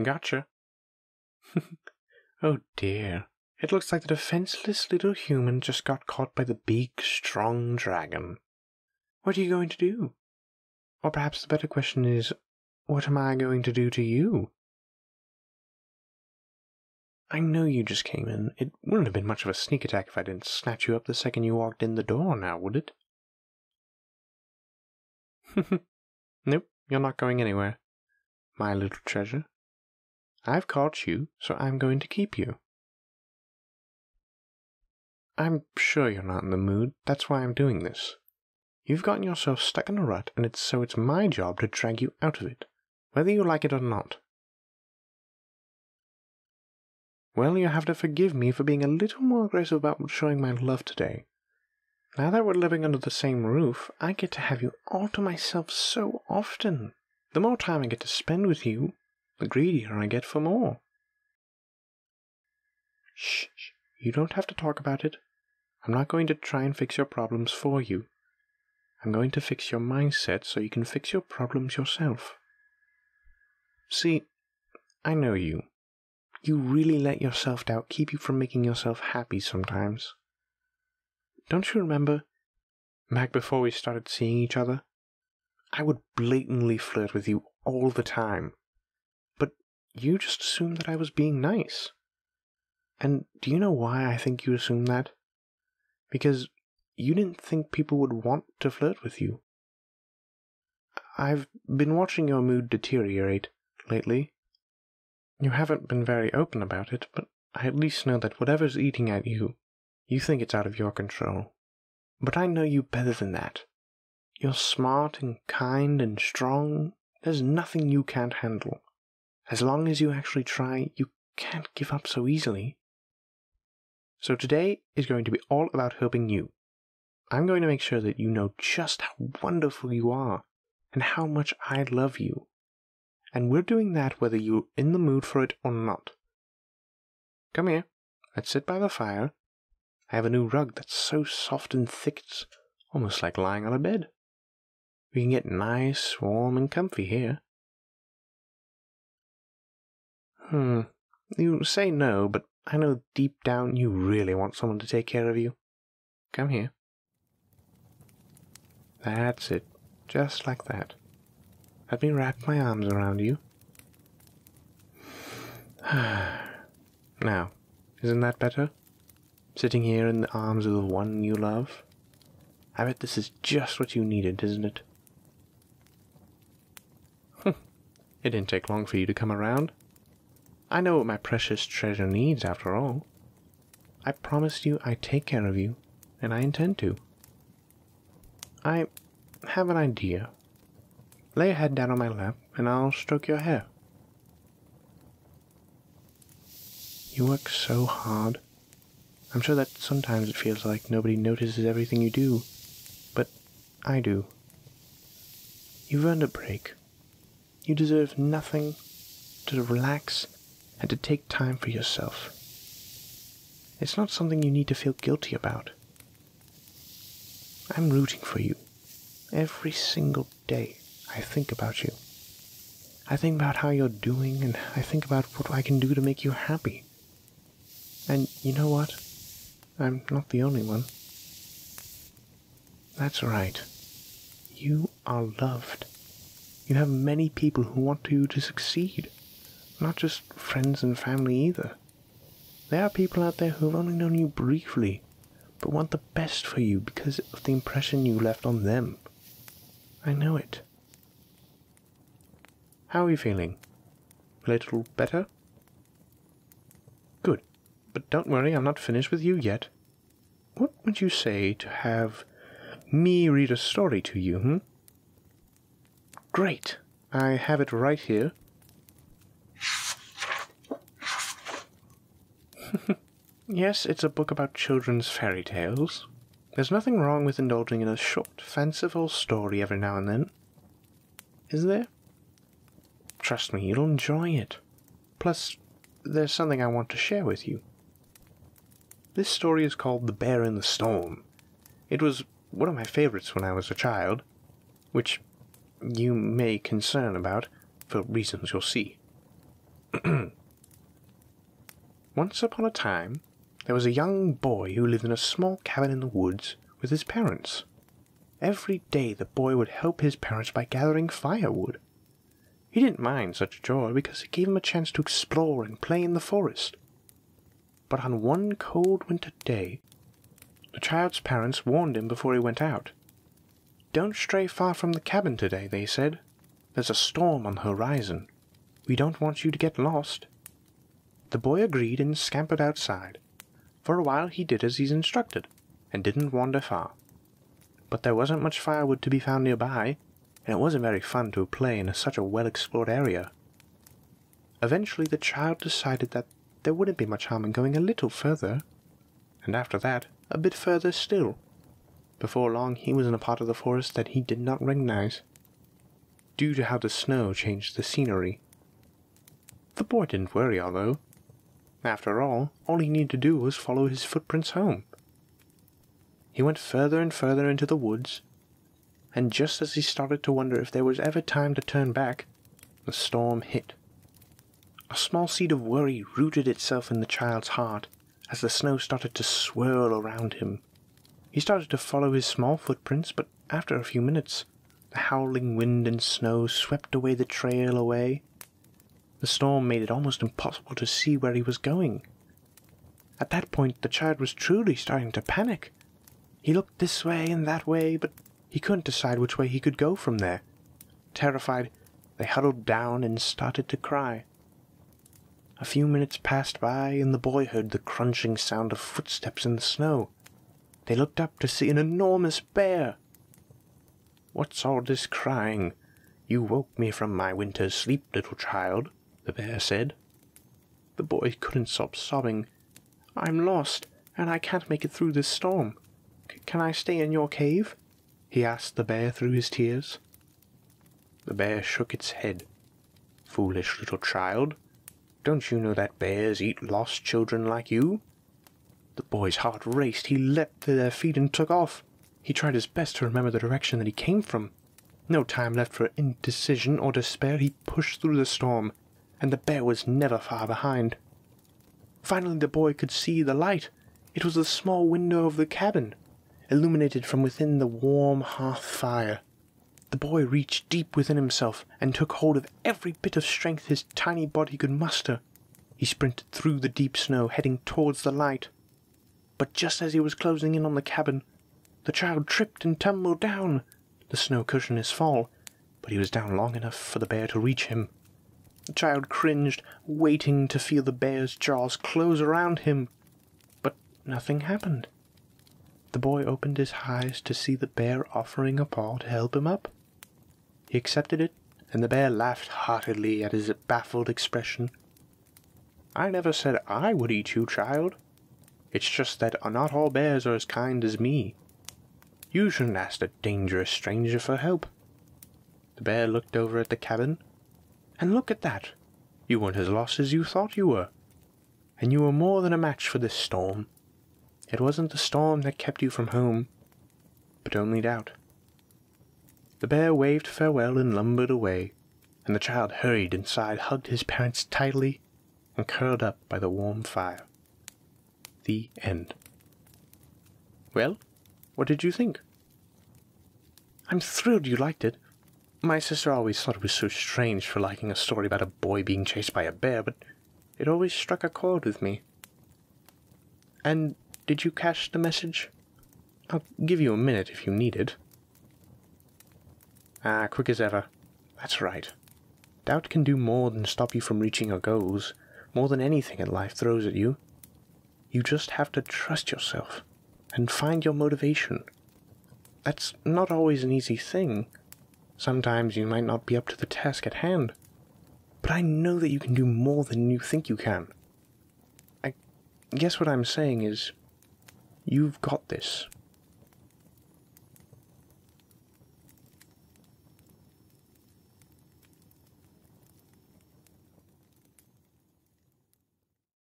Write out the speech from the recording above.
Gotcha. Oh dear. It looks like the defenseless little human just got caught by the big, strong dragon. What are you going to do? Or perhaps the better question is, what am I going to do to you? I know you just came in. It wouldn't have been much of a sneak attack if I didn't snatch you up the second you walked in the door now, would it? Nope, you're not going anywhere, my little treasure. I've caught you, so I'm going to keep you. I'm sure you're not in the mood. That's why I'm doing this. You've gotten yourself stuck in a rut, and it's my job to drag you out of it, whether you like it or not. Well, you have to forgive me for being a little more aggressive about showing my love today. Now that we're living under the same roof, I get to have you all to myself so often. The more time I get to spend with you, the greedier I get for more. Shh, you don't have to talk about it. I'm not going to try and fix your problems for you. I'm going to fix your mindset so you can fix your problems yourself. See, I know you. You really let your self-doubt keep you from making yourself happy sometimes. Don't you remember, back before we started seeing each other? I would blatantly flirt with you all the time. But you just assumed that I was being nice. And do you know why I think you assumed that? Because you didn't think people would want to flirt with you. I've been watching your mood deteriorate lately. You haven't been very open about it, but I at least know that whatever's eating at you, you think it's out of your control. But I know you better than that. You're smart and kind and strong. There's nothing you can't handle. As long as you actually try, you can't give up so easily. So today is going to be all about helping you. I'm going to make sure that you know just how wonderful you are and how much I love you. And we're doing that whether you're in the mood for it or not. Come here. Let's sit by the fire. I have a new rug that's so soft and thick it's almost like lying on a bed. We can get nice, warm, and comfy here. You say no, but I know deep down you really want someone to take care of you. Come here. That's it. Just like that. Let me wrap my arms around you. Now, isn't that better? Sitting here in the arms of the one you love? I bet this is just what you needed, isn't it? It didn't take long for you to come around. I know what my precious treasure needs, after all. I promised you I'd take care of you, and I intend to. I have an idea. Lay your head down on my lap, and I'll stroke your hair. You work so hard. I'm sure that sometimes it feels like nobody notices everything you do, but I do. You've earned a break. You deserve nothing to relax and to take time for yourself. It's not something you need to feel guilty about. I'm rooting for you. Every single day I think about you. I think about how you're doing, and I think about what I can do to make you happy. And you know what? I'm not the only one. That's right. You are loved. You have many people who want you to succeed. Not just friends and family either. There are people out there who have only known you briefly, but want the best for you because of the impression you left on them. I know it. How are you feeling? A little better? Good. But don't worry, I'm not finished with you yet. What would you say to have me read a story to you, Great. I have it right here. Yes, it's a book about children's fairy tales. There's nothing wrong with indulging in a short, fanciful story every now and then. Is there? Trust me, you'll enjoy it. Plus, there's something I want to share with you. This story is called The Bear in the Storm. It was one of my favorites when I was a child, which you may concern about, for reasons you'll see. Once upon a time, there was a young boy who lived in a small cabin in the woods with his parents. Every day the boy would help his parents by gathering firewood. He didn't mind such a chore because it gave him a chance to explore and play in the forest. But on one cold winter day, the child's parents warned him before he went out. "Don't stray far from the cabin today," they said. "There's a storm on the horizon. We don't want you to get lost." The boy agreed and scampered outside. For a while he did as he's instructed, and didn't wander far. But there wasn't much firewood to be found nearby, and it wasn't very fun to play in such a well-explored area. Eventually the child decided that there wouldn't be much harm in going a little further, and after that, a bit further still. Before long he was in a part of the forest that he did not recognize, due to how the snow changed the scenery. The boy didn't worry, although. After all he needed to do was follow his footprints home. He went further and further into the woods, and just as he started to wonder if there was ever time to turn back, the storm hit. A small seed of worry rooted itself in the child's heart as the snow started to swirl around him. He started to follow his small footprints, but after a few minutes, the howling wind and snow swept away the trail away. The storm made it almost impossible to see where he was going. At that point, the child was truly starting to panic. He looked this way and that way, but he couldn't decide which way he could go from there. Terrified, they huddled down and started to cry. A few minutes passed by, and the boy heard the crunching sound of footsteps in the snow. They looked up to see an enormous bear. "What's all this crying? You woke me from my winter's sleep, little child," the bear said. The boy couldn't stop sobbing. "I'm lost, and I can't make it through this storm. Can I stay in your cave?" he asked the bear through his tears. The bear shook its head. "Foolish little child. Don't you know that bears eat lost children like you?" The boy's heart raced. He leapt to their feet and took off. He tried his best to remember the direction that he came from. No time left for indecision or despair. He pushed through the storm, and the bear was never far behind. Finally the boy could see the light. It was the small window of the cabin, illuminated from within the warm hearth fire. The boy reached deep within himself and took hold of every bit of strength his tiny body could muster. He sprinted through the deep snow, heading towards the light. But just as he was closing in on the cabin, the child tripped and tumbled down. The snow cushioned his fall, but he was down long enough for the bear to reach him. The child cringed, waiting to feel the bear's jaws close around him. But nothing happened. The boy opened his eyes to see the bear offering a paw to help him up. He accepted it, and the bear laughed heartily at his baffled expression. "I never said I would eat you, child. It's just that not all bears are as kind as me. You shouldn't ask a dangerous stranger for help." The bear looked over at the cabin. "And look at that. You weren't as lost as you thought you were. And you were more than a match for this storm. It wasn't the storm that kept you from home, but only doubt." The bear waved farewell and lumbered away, and the child hurried inside, hugged his parents tightly, and curled up by the warm fire. The end. Well, what did you think? I'm thrilled you liked it. My sister always thought it was so strange for liking a story about a boy being chased by a bear, but it always struck a chord with me. And did you catch the message? I'll give you a minute if you need it. Quick as ever. That's right. Doubt can do more than stop you from reaching your goals, more than anything in life throws at you. You just have to trust yourself and find your motivation. That's not always an easy thing. Sometimes you might not be up to the task at hand, but I know that you can do more than you think you can. I guess what I'm saying is, you've got this.